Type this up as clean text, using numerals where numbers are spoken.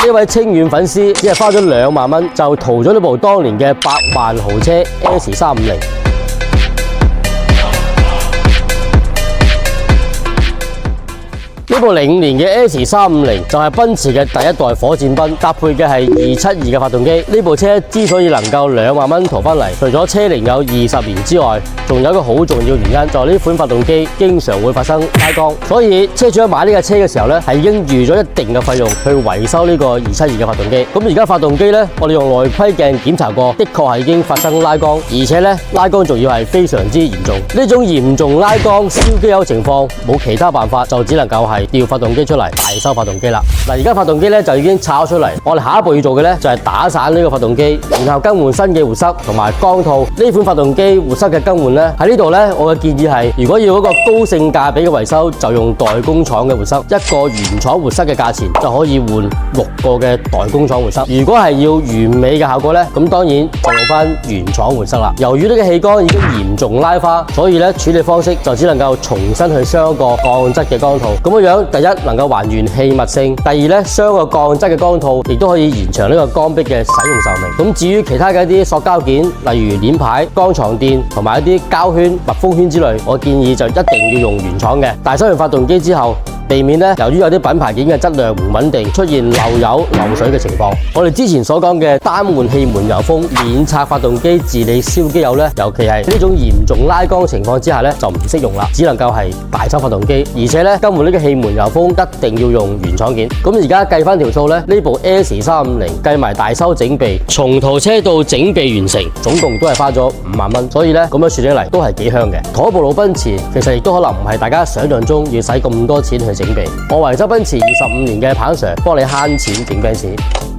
呢位清遠粉絲只係花咗2萬蚊就淘咗呢部當年嘅百萬豪車 S350。呢部05年嘅 S350就係奔馳嘅第一代火箭賓，搭配嘅係272嘅發動機。呢部車之所以能夠2萬蚊淘翻嚟，除咗車齡有20年之外，仲有一個好重要嘅原因，就係呢款發動機經常會發生拉缸，所以車主喺買呢架車嘅時候咧，係已經預咗一定嘅費用去維修呢個272嘅發動機。咁而家發動機咧，我哋用內窺鏡檢查過，的確係已經發生拉缸，而且咧拉缸仲要係非常之嚴重。呢種嚴重拉缸燒機油情況，冇其他辦法，就只能夠係調發動機出嚟大修發動機啦。嗱，而家發動機咧就已經拆咗出嚟，我哋下一步要做嘅咧就係打散呢個發動機，然後更換新嘅活塞同埋缸套。呢款發動機活塞嘅更換咧，喺呢度咧，我嘅建議係，如果要嗰個高性價比嘅維修，就用代工廠嘅活塞，一個原廠活塞嘅價錢就可以換6個嘅代工廠活塞。如果係要完美嘅效果咧，咁當然就用翻原廠活塞啦。由於呢個氣缸已經嚴重拉花，所以咧處理方式就只能夠重新去鑲一個鋼質嘅缸套。咁樣第一能夠還原氣密性，第二咧鑲個鋼質嘅缸套，亦都可以延長呢個缸壁嘅使用壽命。咁至於其他嘅一啲塑膠件，例如鏈牌、缸床墊同埋一啲膠圈、密封圈之類，我建議就一定要用原廠嘅。大修完發動機之後，避免咧由於有啲品牌件嘅質量唔穩定，出現漏油漏水嘅情況。我哋之前所講嘅單換氣門油封、免拆發動機治理燒機油咧，尤其係呢種嚴重拉缸情況之下咧，就唔適用啦，只能夠係大修發動機。而且咧更換呢個氣門油封一定要用原廠件。咁而家計翻條數咧，呢部 S350計埋大修整備，從淘車到整備完成，總共都係花咗5萬蚊。所以咧咁樣算起嚟都係幾香嘅。同一部老奔馳，其實亦都可能唔係大家想象中要使咁多錢去整備。我維修奔馳25年嘅彭 Sir，幫你慳錢整 Benz。